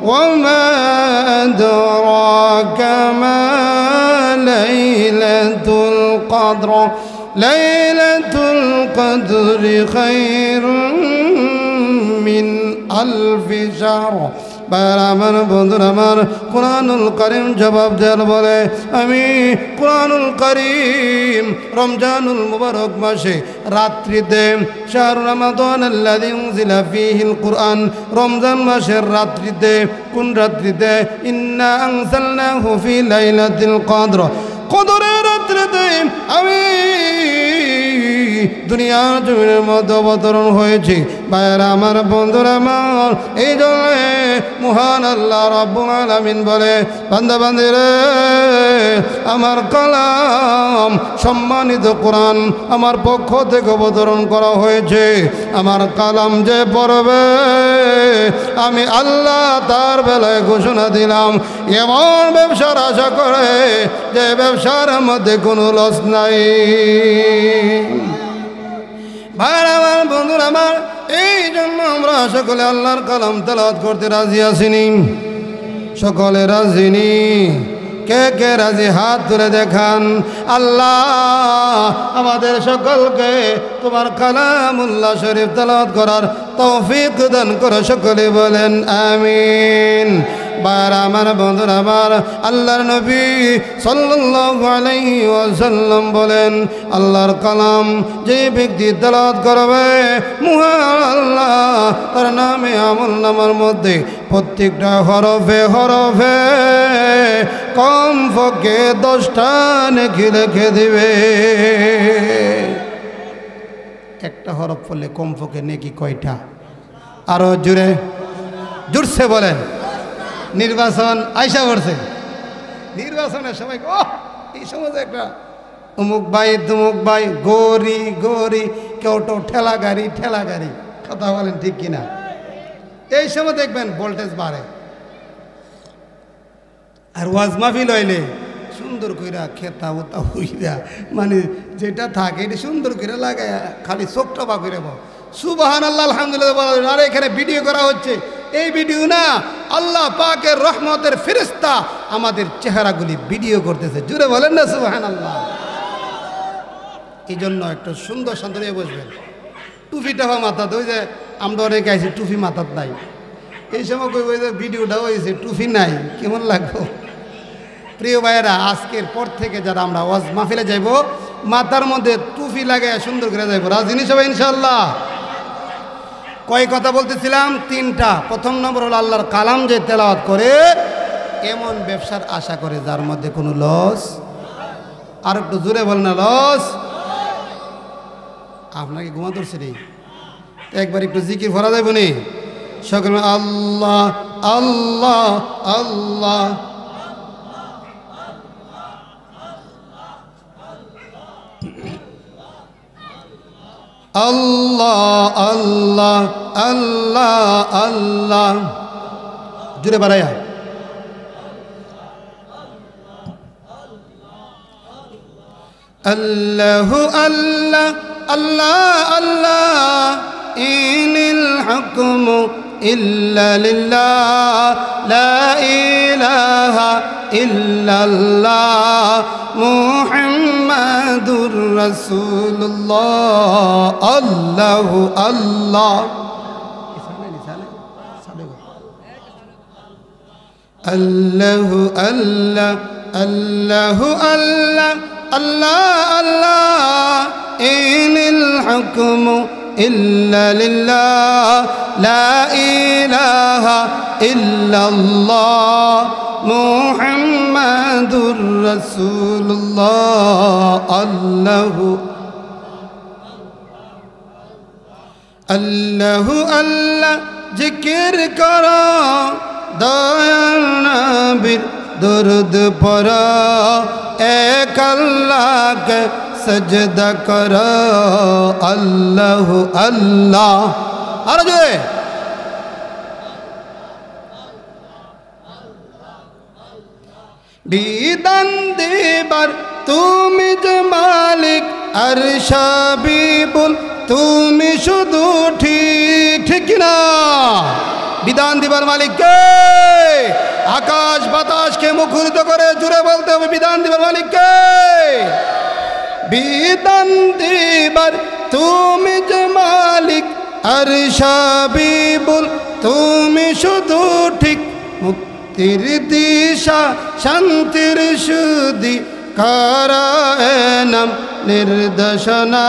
ওয়ামা আদরাকা মা লাইলাতুল কদর লাইলাতুল কদরি খায়রুম মিন আলফি শাহর। আমার বন্ধুরা আমার, কোরআনুল কারীম জবাব দেয়ার বলে, আমি কোরআনুল কারীম রমজানুল মুবারক মাসে রাত্রিতে, শাহরু রমাদানাল্লাযী উনজিলা ফীহিল কুরআন, রমজান মাসের রাত্রিতে, কোন রাত্রিতে? ইন্না আনজালনাহু ফী লাইলাতিল কদর, কদরের রাত্রিতে আমি দুনিয়ার জমিনের মধ্যে অবতরণ হয়েছি। ভাইয়েরা আমার, বন্ধুরা আমার, এই জন্য মহান আল্লাহ রাব্বুল আলামিন বলে, বান্দা বান্দিরে, আমার কালাম সম্মানিত কোরআন আমার পক্ষ থেকে অবতরণ করা হয়েছে। আমার কালাম যে পড়বে, আমি আল্লাহ তার বেলায় ঘোষণা দিলাম, এমন ব্যবসার আশা করে যে ব্যবসার মধ্যে কোনো লস নাই। ভাইরা আমার, বন্ধুরা আমার, এই জন্য আমরা সকলে আল্লাহর কালাম তেলাওয়াত করতে রাজি আছিনি? সকলে রাজিনি? কে কে রাজি? হাত তুলে দেখান। আল্লাহ আমাদের সকলকে তোমার কালামুল্লাহ শরীফ তেলাওয়াত করার তৌফিক দান করো। সকলে বলেন আমিন। বার আমার বন্ধুরা আমার, আল্লাহর নবী সাল্লাল্লাহু আলাইহি ওয়াসাল্লাম বলেন, আল্লাহর কালাম যে ব্যক্তি তেলাওয়াত করবে, মহান আল্লাহ তার নামে আমলনামার মধ্যে প্রত্যেকটা হরফে হরফে কমপক্ষে 10টা নেকি লিখে দিবে। একটা হরফ পড়লে কমপক্ষে নেকি কয়টা? আরো জোরে জুড়ছে বলেন। নির্বাচন আইসা পড়ছে, নির্বাচনের সময় এই সমাজে একটা অমুক ভাই তমুক ভাই, গরি গরি, কেউ তো ঠেলা গাড়ি, কথা বলেন ঠিক কিনা? এই সময় দেখবেন ভোল্টেজ বাড়ে। আর ওয়াজ মাহফিল হইলে সুন্দর কইরা খেতা উতা হইরা, মানে যেটা থাকে এটা সুন্দর করে লাগায়, খালি চোখটা বা করে সুবহানাল্লাহ আলহামদুলিল্লাহ। আর এখানে ভিডিও করা হচ্ছে, এই ভিডিও না, আল্লাহ পাকের রহমতের ফেরেশতা আমাদের চেহারাগুলি ভিডিও করতেছে। জুড়ে বলেন না সুবহানাল্লাহ। এই জন্য একটা সুন্দর শান্ত হয়ে বসবেন, টুপিটা মাথাতে। ওই যে আমরা অনেকে আইছি টুপি মাথাত নাই, এই সময় কই ওই যে ভিডিওটা হয়েছে টুপি নাই, কেমন লাগবো? প্রিয় ভাইয়েরা, আজকের পর থেকে যারা আমরা ওয়াজ মাহফিলে যাইব, মাথার মধ্যে টুপি লাগায় সুন্দর করে যাইব। রাজিনী সবাই ইনশাআল্লাহ? কয় কথা বলতেছিলাম? 3টা। প্রথম নম্বর হলো আল্লাহর কালাম যে তেলাওয়াত করে এমন ব্যবসার আশা করে যার মধ্যে কোনো লস। আর একটু জোরে বল না, লস। আপনাকে ঘুমা ধরছে রে, একবার একটু জিকির ভরা যাইব নি সকল? আল্লাহ আল্লাহ আল্লাহ, আল্লাহ আল্লাহ আল্লাহ আল্লাহ, জুড়ে বাড়াইয়া। আল্লাহ আল্লাহ আল্লাহ আল্লাহ, ইনিল হুকমু ইল্লা লিল্লাহ, লা ইলাহা ইল্লাল্লাহ, মুহাম্মাদুর রাসূলুল্লাহ। আল্লাহ আল্লাহ আল্লাহ আল্লাহ আল্লাহ আল্লাহ আল্লাহ আল্লাহ, ইনিল হুকমু ইল্লা লিল্লাহ, লা ইলাহা ইল্লাল্লাহ, মুহাম্মাদুর রাসূলুল্লাহ। আল্লাহ আল্লাহ আল্লাহ, জিকির করো দয়াল নবীর দরুদ পড়ো, এক আল্লাহকে সজদা করো। আল্লাহ আল্লাহ, আর জোরে। বিধান দেবার তুমি যে মালিক, আর সাবিবুল তুমি শুধু ঠিক, ঠিক না? বিধান দিবার মালিক কে? আকাশ বাতাসকে মুখরিত করে জুড়ে বলতে হবে, বিধান দিবার মালিক কে? বিধান দিবার তুমি যে মালিক, আর সাবিবুল তুমি শুধু ঠিক, মুক্তির দিশা শান্তির সুদি কারায়নাম নির্দেশনা,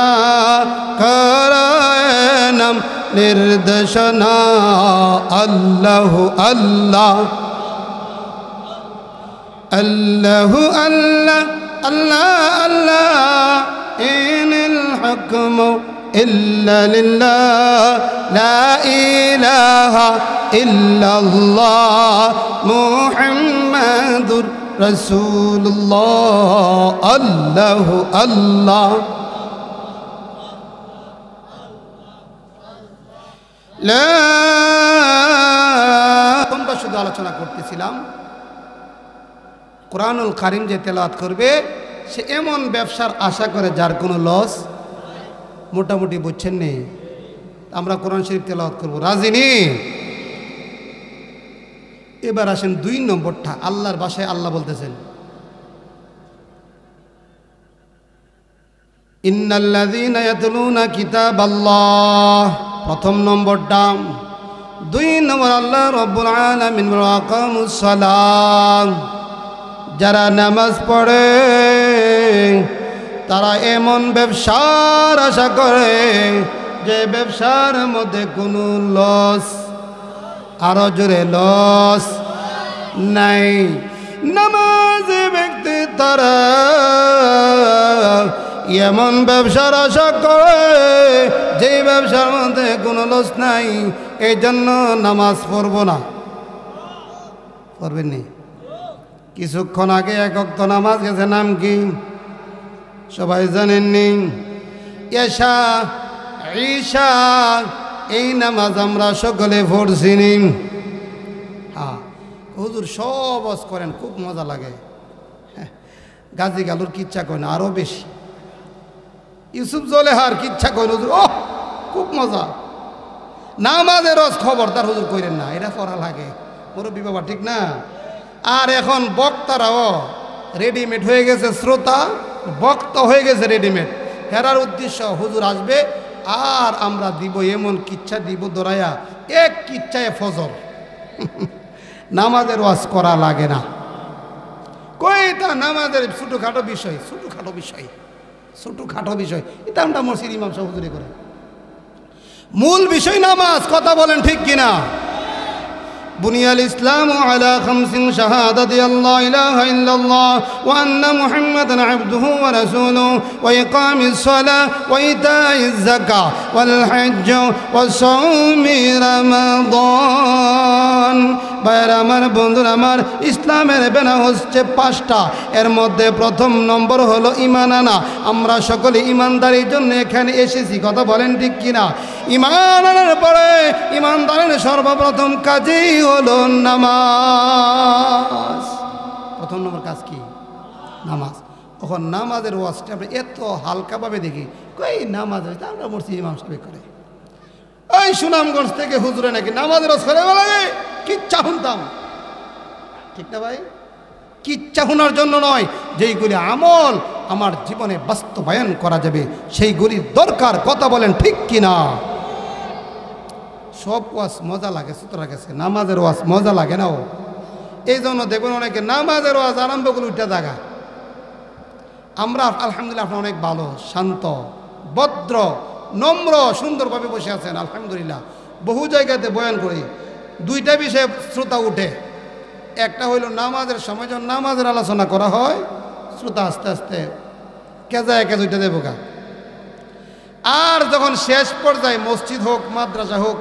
কারায়নাম নির্দেশনা। আল্লাহ আল্লাহ আল্লাহ আল্লাহ আল্লাহ আল্লাহ, ইনিল হুকমু ইল্লা লিল্লাহ, লা ইলাহা ইল্লাল্লাহ, মুহাম্মাদুর রাসূলুল্লাহ। আল্লাহ আল্লাহ তোমরা শুধু আলোচনা করতেছিলাম, কোরআনুল কারীম যে তেলাওয়াত করবে সে এমন ব্যবসার আশা করে যার কোনো লস। মোটামুটি বুঝছেন নি? আমরা কোরআন শরীফ তেলাওয়াত করব, রাজিনী? এবার আসেন 2 নম্বরটা। আল্লাহর ভাষায় আল্লাহ বলতেছেন, ইন্নাল্লাযীনা ইয়াতলুনা কিতাবাল্লাহ। প্রথম নম্বরটা, দুই নম্বর আল্লাহ রাব্বুল আলামিন আকামুস সালাম, যারা নামাজ পড়ে তারা এমন ব্যবসার আশা করে যে ব্যবসার মধ্যে কোনো লস, আরো জোরে লস নাই। নামাজি ব্যক্তি তারা এমন ব্যবসার আশা করে যে ব্যবসার মধ্যে কোনো লস নাই, এই জন্য নামাজ পড়ব না। পড়বেননি? কিছুক্ষণ আগে এক ওয়াক্ত নামাজ গেছে, নাম কি সবাই জানেননি? এশা ঈশা, এই নামাজ আমরা সকলে পড়ছিনি। হ্যাঁ, হুজুর সব ওয়াজ করেন, খুব মজা লাগে। গাজী গালুর কিচ্ছা কয় না, আরো বেশি। ইউসুফ জলেহার কিচ্ছা কয় হুজুর, ও খুব মজা। নামাজের রস খবরদার হুজুর কইরেন না, এটা পড়া লাগে মুরব্বী বাবা, ঠিক না? আর এখন বক্তারাও রেডিমেড হয়ে গেছে, শ্রোতা বক্তা হয়ে গেছে রেডিমেড। হেরার উদ্দেশ্য হুজুর আসবে আর আমরা দিব এমন কিচ্ছা দিব দৌড়াইয়া, এক কিচ্ছায় ফজর। নামাজের ওয়াজ করা লাগে না। কয়টা নামাজের ছোটোখাটো বিষয়, ছোটোখাটো বিষয়, ছোটোখাটো বিষয়, এটা আমরা মসজিদ ইমাম সাহেব হুজুরি করে। মূল বিষয় নামাজ, কথা বলেন ঠিক কিনা? বুনিয়াল ইসলাম আলা খামসিন শাহাদাতি আল্লা ইলাহা ইল্লাল্লাহ ওয়া আন্না মুহাম্মাদান আবদুহু ওয়া রাসূলুহু ওয়া ইকামিস সালাহ ওয়া ইতাইজ যাকাহ ওয়াল হজ্জ ওয়া সাওমি রমাদান। ভাইরা আমার, বন্ধুরা আমার, ইসলামের বেনা হচ্ছে 5টা। এর মধ্যে প্রথম নম্বর হলো ঈমান আনা। আমরা সকলে ঈমানদারির জন্য এখানে এসেছি, কথা বলেন ঠিক কিনা? ঈমান আনার পরে ঈমানদারের সর্বপ্রথম কাজই হলো নামাজ। প্রথম নম্বর কাজ কি? নামাজ। তখন নামাজের ওয়াজটা আমরা এত হালকাভাবে দেখি, কই নামাজ হইতে আমরা মসজিদ ইমাম সাহেব করে। এই সুনামগঞ্জ থেকে হুজুরে নাকি নামাজের ওয়াজ করে বলে কিচ্ছা শুনতাম, ঠিক না ভাই? কিচ্ছা শোনার জন্য নয়, যেইগুলি আমল আমার জীবনে বাস্তবায়ন করা যাবে সেইগুলির দরকার, কথা বলেন ঠিক কিনা? সব ওয়াজ মজা লাগে, সুতরাং গেছে, নামাজের ওয়াজ মজা লাগে না। ও এই জন্য দেখুন অনেকে নামাজের ওয়াজ আরম্ভ করে উঠে জায়গা। আমরা আলহামদুলিল্লাহ আপনার অনেক ভালো, শান্ত, ভদ্র, নম্র, সুন্দরভাবে বসে আছেন আলহামদুলিল্লাহ। বহু জায়গাতে বয়ান করি, 2টা বিষয়ে শ্রোতা উঠে। একটা হইল নামাজের সময় যখন নামাজের আলোচনা করা হয়, শ্রোতা আস্তে আস্তে কেজা একে 2টা দেবো গা। আর যখন শেষ পর্যায়ে মসজিদ হোক মাদ্রাসা হোক,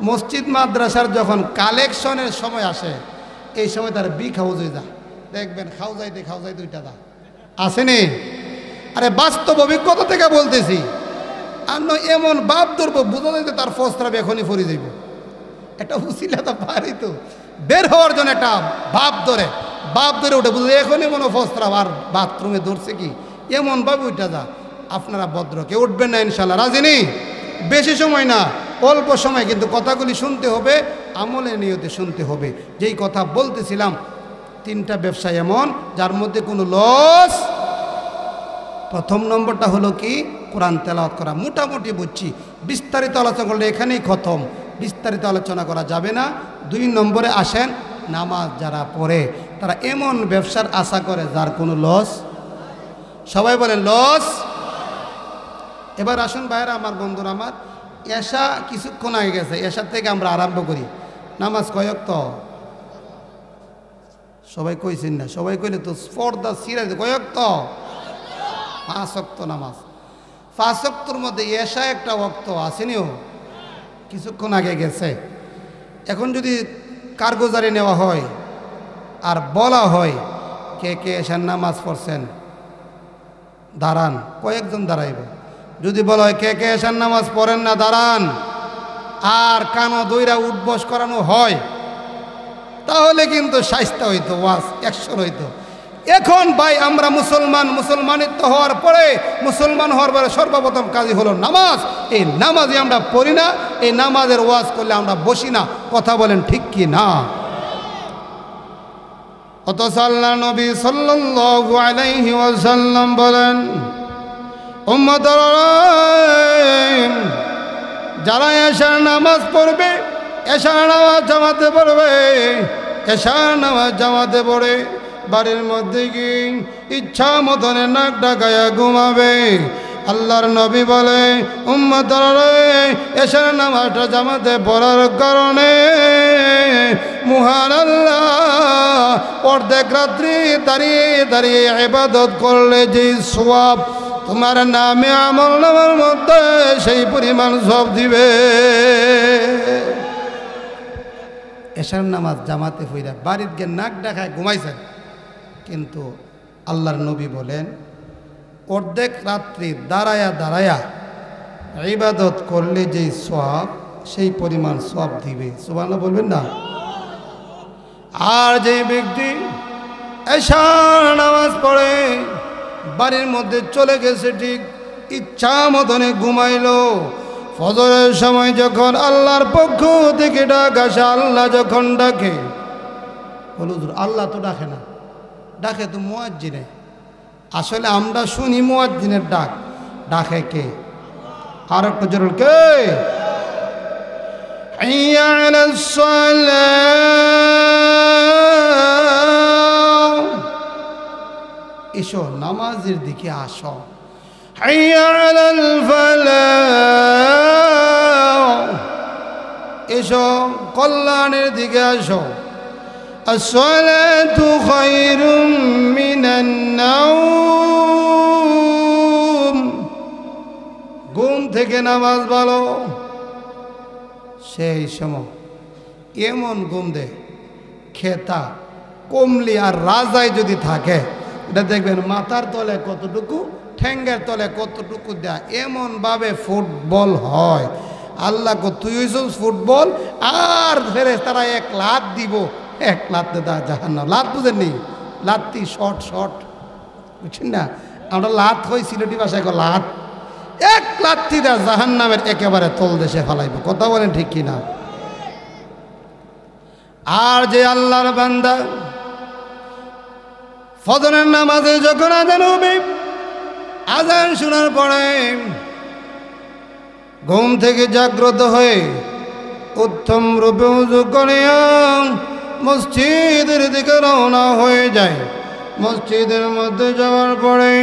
মসজিদ মাদ্রাসার যখন কালেকশনের সময় আসে, এই সময় তার খাউজ হয়ে যায়। দেখবেন খাও যাইতে 2টা দা আসেনি? আরে বাস্তব অভিজ্ঞতা থেকে বলতেছি। আর নয় এমন বাপ ধরবো বুঝা যাইতে তার ফস্ত্রাবে এখনই ফরি যাইব। একটা হুসিলা তো পারি তো বের হওয়ার জন্য একটা বাপ ধরে উঠে বুঝে এখনই মনে ফস্ত্রাব, আর বাথরুমে ধরছে কি এমন ভাবে উঠা যা। আপনারা ভদ্র, কেউ উঠবেন না ইনশাল্লাহ, রাজিনি? বেশি সময় না, অল্প সময়, কিন্তু কথাগুলি শুনতে হবে, আমলের নিয়তে শুনতে হবে। যেই কথা বলতেছিলাম, 3টা ব্যবসা এমন যার মধ্যে কোনো লস। প্রথম নম্বরটা হলো কি? কোরআন তেলাওয়াত করা। মোটামুটি বুঝছি, বিস্তারিত আলোচনা করলে এখানেই খতম, বিস্তারিত আলোচনা করা যাবে না। 2 নম্বরে আসেন, নামাজ যারা পড়ে তারা এমন ব্যবসার আশা করে যার কোনো লস। সবাই বলেন লস। এবার আসুন ভাইরা আমার, বন্ধুরা আমার, এশা কিছুক্ষণ আগে গেছে, এশার থেকে আমরা আরম্ভ করি। নামাজ কয়ক তো সবাই কইছেন না? সবাই কইলে তো স্পর্ধা সিরাজ। কয়ক তো? 5 ওয়াক্ত নামাজ। 5 ওয়াক্তর মধ্যে এশা একটা ওয়াক্ত আসেনিও, কিছুক্ষণ আগে গেছে। এখন যদি কারগুজারি নেওয়া হয় আর বলা হয় কে কে এশার নামাজ পড়ছেন, দাঁড়ান। কয়েকজন দাঁড়াইব। যদি বলা হয় কে কে এশার নামাজ পড়েন না, দাঁড়ান, আর কানো দইরা উঠবস করানো হয়, তাহলে কিন্তু শাইস্তা হইতো, ওয়াজ অ্যাকশন হইতো। এখন ভাই আমরা মুসলমানিত্ব হওয়ার পরে, মুসলমান হওয়ার পরে সর্বপ্রথম কাজই হলো নামাজ। এই নামাজই আমরা পড়ি না, এই নামাজের ওয়াজ করলে আমরা বসি না, কথা বলেন ঠিক কি না? অথচ আল্লাহ নবী সাল্লাল্লাহু আলাইহি ওয়াসাল্লাম বলেন, উম্মতরা যারা এশার নামাজ পড়বে এশার নামাজ জামাতে পড়বে, এশার নামাজ জামাতে পড়ে বাড়ির মধ্যে গিয়ে ইচ্ছা মতনে নাক ডাকায়া ঘুমাবে। আল্লাহর নবী বলে, উম্মতরা রে, এশার নামাজটা জামাতে পড়ার কারণে মহান আল্লাহ অর্ধেক রাত্রি দাঁড়িয়ে দাঁড়িয়ে ইবাদত করলে যে সওয়াব তোমার নামে আমল নামার মধ্যে সেই পরিমাণ সওয়াব দিবে। এশার নামাজ জামাতে পড়া বাড়ির গিয়ে নাক ডাকায় ঘুমাইছেন, কিন্তু আল্লাহর নবী বলেন অর্ধেক রাত্রি দাঁড়ায়া দাঁড়ায়া ইবাদত করলে যেই সওয়াব সেই পরিমাণ সওয়াব দিবে। সুবহানাল্লাহ বলবেন না? আর যে ব্যক্তি এশার নামাজ পড়ে বাড়ির মধ্যে চলে গেছে, ঠিক ইচ্ছা মতনে ঘুমাইলো, ফজরের সময় যখন আল্লাহর পক্ষ থেকে ডাক আসে, আল্লাহ যখন ডাকে, বলো আল্লাহ তো ডাকে না, ডাকে তো মুয়াজ্জিনে। আসলে আমরা শুনি মুয়াজ্জিনের ডাক, ডাকে কে? আর একটু জরুর কে? হাইয়া আলাস সালাহ, এসো নামাজের দিকে আসো। হাইয়া আলাল ফালাহ, এসো কল্যাণের দিকে আসো। আসসালাতু খায়রুম মিনান নাওম, ঘুম থেকে নামাজ ভালো। সেই সময় এমন ঘুম দে, খেতা কমলি আর রাজাই যদি থাকে, এটা দেখবেন মাথার তলে কতটুকু, ঠ্যাঙ্গের তলে কতটুকু দেয়, এমনভাবে ফুটবল হয়। আল্লাহ কো তুই হইছিস ফুটবল, আর ফেরেশতারা এক লাত দিব, এক লাতে দা জাহান্নাম। লাত বুঝেননি? লাত্তি শর্ট শর্ট, বুঝছেন না? আমরা লাত হই সিলেটি ভাষায় লাত, এক লাত্তি দা জাহান্নামের একেবারে তল দেশে ফালাইব। কথা বলেন ঠিক কিনা? আর যে আল্লাহর বান্দা ফজরের নামাজে যখন আজান হবে, আজান শোনার পরে ঘুম থেকে জাগ্রত হয়ে উত্তম রূপে উযু করে মসজিদের দিকে রওনা হয়ে যায়। মসজিদের মধ্যে যাওয়ার পরে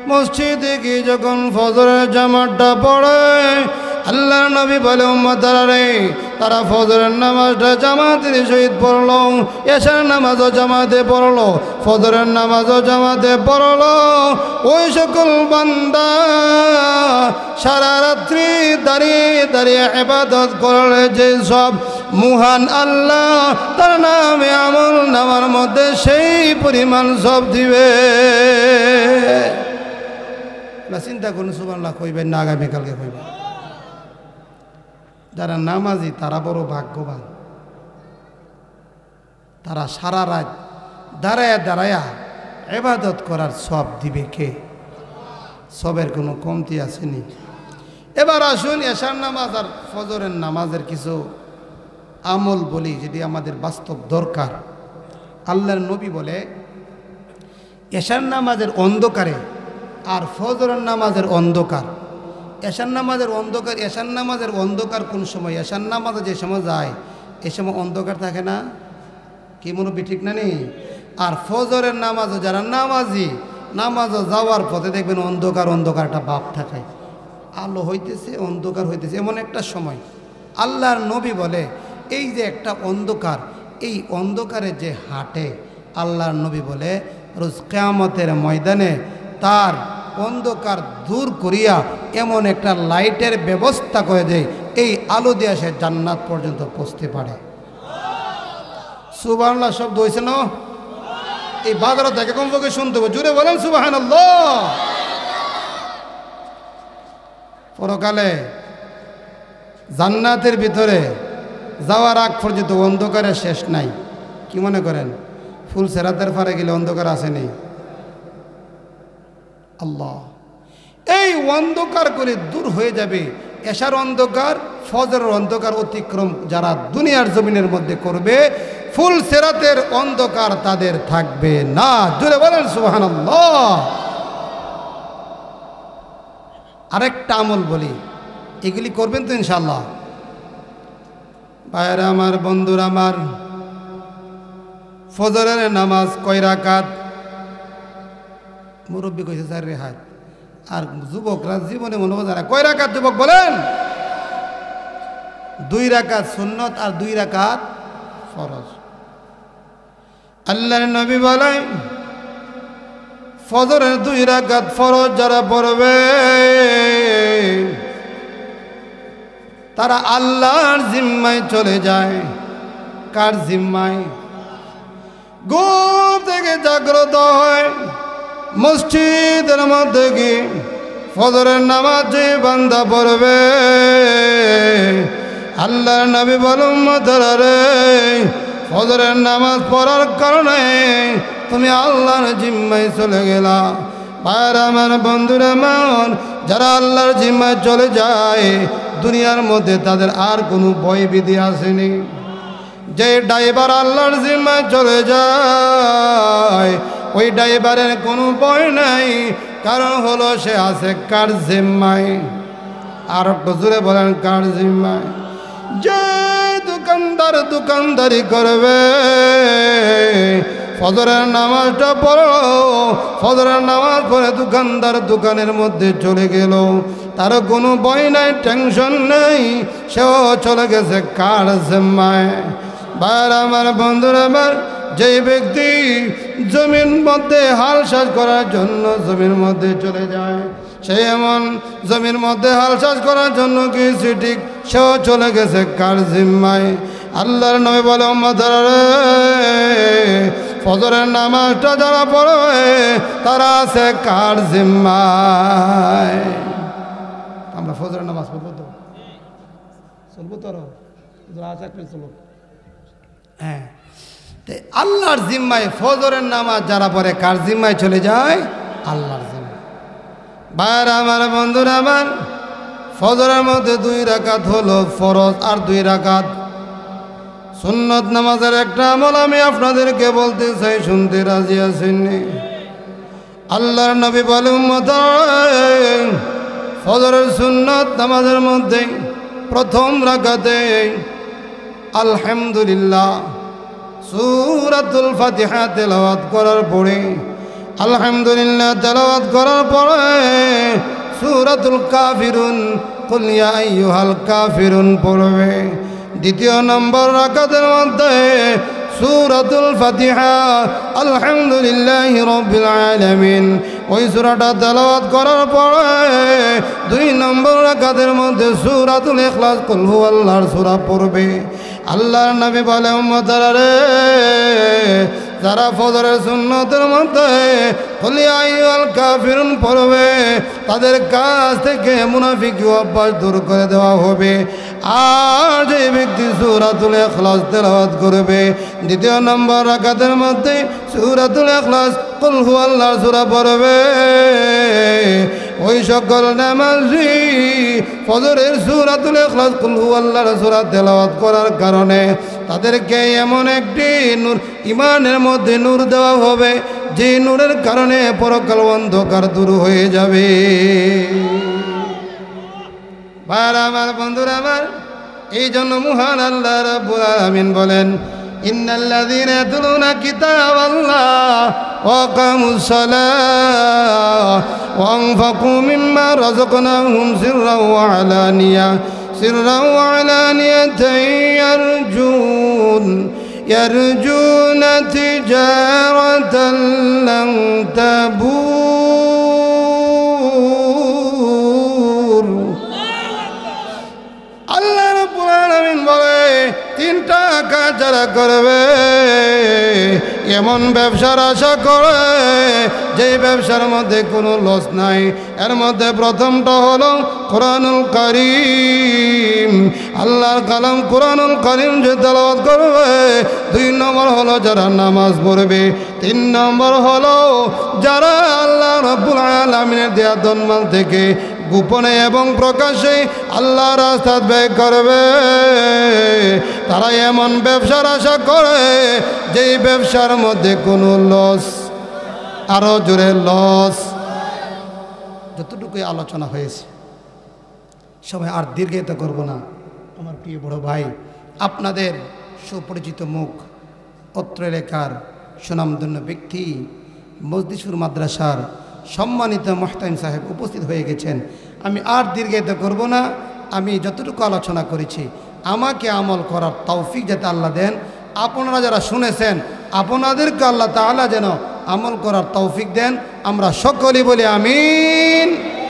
মসজিদে গিয়ে যখন ফজরের জামাতটা পড়ে, আল্লাহর নবী বলে, উম্মতরা রে, তারা ফজরের নামাজটা জামাতের সহিত পড়লো, এশার নামাজও জামাতে পড়লো, ফজরের নামাজও জামাতে পড়লো। ওই সকল বান্দা সারা রাত্রি দাঁড়িয়ে দাঁড়িয়ে ইবাদত করলে যে সব মহান আল্লাহ তার নামে আমল নামার মধ্যে সেই পরিমাণ সব দিবে। চিন্তা করুন, সুবহানাল্লাহ কইবেন না, আগামীকালকে কইবেন। যারা নামাজি তারা বড় ভাগ্যবান, তারা সারা রাত দাঁড়ায়া দাঁড়ায়া ইবাদত করার সব দিবে কে? সবের কোনো কমতি আসেনি। এবার আসুন এশার নামাজ আর ফজরের নামাজের কিছু আমল বলি, যেটি আমাদের বাস্তব দরকার। আল্লাহর নবী বলে, এশার নামাজের অন্ধকারে আর ফজরের নামাজের অন্ধকার, এশার নামাজের অন্ধকার, এশার নামাজের অন্ধকার কোন সময়? এশার নামাজে যে সময় যায় এ সময় অন্ধকার থাকে না? কি মনে ঠিক না নেই? আর ফজরের নামাজও যারা নামাজি, নামাজও যাওয়ার পথে দেখবেন অন্ধকার অন্ধকার একটা ভাব থাকে, আলো হইতেছে অন্ধকার হইতেছে, এমন একটা সময়। আল্লাহর নবী বলে, এই যে একটা অন্ধকার, এই অন্ধকারে যে হাঁটে, আল্লাহর নবী বলে রোজ কিয়ামতের ময়দানে তার অন্ধকার দূর করিয়া এমন একটা লাইটের ব্যবস্থা করে দেয়, এই আলো দিয়ে সে জান্নাত পর্যন্ত পৌঁছতে পারে। সুবহানাল্লাহ শব্দ হয়েছে না? এই বাজারে থেকে কমপক্ষে শুনতে হবে, জুড়ে বলেন সুবহানাল্লাহ। পরকালে জান্নাতের ভিতরে যাওয়ার আগ পর্যন্ত অন্ধকারের শেষ নাই। কি মনে করেন? ফুল সেরাতের পারে গেলে অন্ধকার আসেনি? আল্লাহ এই অন্ধকার করে দূর হয়ে যাবে। এশার অন্ধকার, ফজরের অন্ধকার অতিক্রম যারা দুনিয়ার জমিনের মধ্যে করবে, ফুল সেরাতের অন্ধকার তাদের থাকবে না। জোরে বলেন সুবহানাল্লাহ। আরেকটা আমল বলি, এগুলি করবেন তো ইনশাআল্লাহ? ভাইরা আমার, বন্ধুরা আমার, ফজরের নামাজ কয় রাকাত? মুরব্বী কইছে 4 রাকাত। আর যুবকরা জীবনে মনে হয় না। কয় রাকাত যুবক বলেন? 2 রাকাত সুন্নত আর 2 রাকাত ফরজ। আল্লাহর নবী বলেন, ফজরের 2 রাকাত ফরজ যারা পড়বে তারা আল্লাহর জিম্মায় চলে যায়। কার জিম্মায়? ঘুম থেকে জাগ্রত হয় মসজিদের মধ্যে গিয়ে ফজরের নামাজ যে বান্দা পড়বে, আল্লাহর নবী বলেন, উম্মতরা রে, ফজরের নামাজ পড়ার কারণে তুমি আল্লাহর জিম্মায় চলে গেলা। ভাইরা আমার, বন্ধুরা আমার, যারা আল্লাহর জিম্মায় চলে যায় দুনিয়ার মধ্যে তাদের আর কোনো ভয় বিধি আসেনি। যে ড্রাইভার আল্লাহর জিম্মায় চলে যায় ওই ড্রাইভারের কোনো ভয় নাই, কারণ হলো সে আছে কার জিম্মায়? আর একটু জোরে বলেন, কার জিম্মায়? যে দোকানদার দোকানদারি করবে, ফজরের নামাজটা পড়ো, ফজরের নামাজ পড়ে দোকানদার দোকানের মধ্যে চলে গেল, তার কোনো ভয় নাই, টেনশন নেই, সেও চলে গেছে কার জিম্মায়? ভাইরা আমার, বন্ধুরা আমার, যেই ব্যক্তি জমির মধ্যে হাল চাষ করার জন্য জমির মধ্যে চলে যায়, সে এমন জমির মধ্যে হাল চাষ করার জন্য কিছু ঠিক, সেও চলে গেছে কার জিম্মায়? আল্লাহর নবী বলে, উম্মতরা রে, ফজরের নামাজটা যারা পড়বে তারা আছে কার জিম্মায়? আমরা ফজরের নামাজ পড়বো তো, চলবো তো, চলো। হ্যাঁ, আল্লাহর জিম্মায় ফজরের নামাজ যারা পড়ে কার জিম্মায় চলে যায়? আল্লাহর জিম্মায়। ভাইরা আমার, বন্ধুরা আমার, ফজরের মধ্যে 2 রাকাত হলো ফরজ আর 2 রাকাত সুন্নত। নামাজের একটা আমল আমি আপনাদেরকে বলতে চাই, শুনতে রাজি আছেন? আল্লাহর নবী বলে, উম্মতরা, ফজরের সুন্নত নামাজের মধ্যে প্রথম রাকাতে আলহামদুলিল্লাহ সূরাতুল ফাতিহা তেলাওয়াত করার পরে, আলহামদুলিল্লাহ তেলাওয়াত করার পরে সূরাতুল কাফিরুন, কুল ইয়া আইয়ুহাল কাফিরুন পড়বে। দ্বিতীয় নম্বর রাকাতের মধ্যে সূরাতুল ফাতিহা আলহামদুলিল্লাহি রাব্বিল আলামিন ওই সূরাটা তেলাওয়াত করার পরে 2 নম্বর রাকাতের মধ্যে সূরাতুল ইখলাস কুল হুয়াল্লাহর সূরা পড়বে। আল্লাহর নবী বলে, উম্মতরা রে, যারা ফজরের সুন্নতের মধ্যে কুল ইয়া আইয়ুহাল কাফিরুন পড়বে তাদের কাছ থেকে মুনাফিকি অভ্যাস দূর করে দেওয়া হবে। আর যে ব্যক্তি সূরাতুল ইখলাস তেলাওয়াত করবে দ্বিতীয় নম্বর রাকাতের মধ্যে সূরাতুল ইখলাস কুল হুয়াল্লাহর সূরা পড়বে, ওই সকল নামাজি ফজরের সূরাতুল ইখলাস কুল হুয়াল্লাহর সূরা তেলাওয়াত করার কারণে তাদেরকে এমন একটি নূর, ইমানের মধ্যে নূর দেওয়া হবে যে নূরের কারণে পরকাল অন্ধকার দূর হয়ে যাবে। ভাইরা আমার, বন্ধুরা আমার, এই জন্য মহান আল্লাহ রাব্বুল আলামিন বলেন, ইন্নাল্লাযীনা ইয়াতলুনা কিতাবাল্লাহ ওয়া আকামুস সালাহ ওয়া আনফাকু মিম্মা রাযাকনাহুম সিররাও ওয়া আলানিয়াতান ইয়ারজুনা তিজারাতান লান তাবুর। আল্লাহ রাব্বুল আলামিন বলে, 3টা কাজ যারা করবে এমন ব্যবসার আশা করে যে ব্যবসার মধ্যে কোনো লস নাই, এর মধ্যে প্রথমটা হলো কোরআনুল কারীম, আল্লাহর কালাম কোরআনুল কারীম যে তেলাওয়াত করবে। 2 নম্বর হলো যারা নামাজ পড়বে। 3 নম্বর হলো যারা আল্লাহ রাব্বুল আলামিনের দেয়া ধনমাল থেকে গোপনে এবং প্রকাশ্যে আল্লাহর রাস্তায় ব্যয় করবে। তারা এমন ব্যবসার আশা করে যেই ব্যবসার মধ্যে কোনো লস, আরো জোরে লস। যতটুকুই আলোচনা হয়েছে সবাই আর দীর্ঘায়িত করব না। আমার প্রিয় বড় ভাই আপনাদের সুপরিচিত মুখ অত্র এলাকার সুনামধন্য ব্যক্তি মজলিসুর মাদ্রাসার সম্মানিত মোহতামিম সাহেব উপস্থিত হয়ে গেছেন। আমি আর দীর্ঘায়িত করব না। আমি যতটুকু আলোচনা করেছি আমাকে আমল করার তৌফিক যাতে আল্লাহ দেন। আপনারা যারা শুনেছেন আপনাদেরকে আল্লাহ তাআলা যেন আমল করার তৌফিক দেন। আমরা সকলেই বলি আমিন।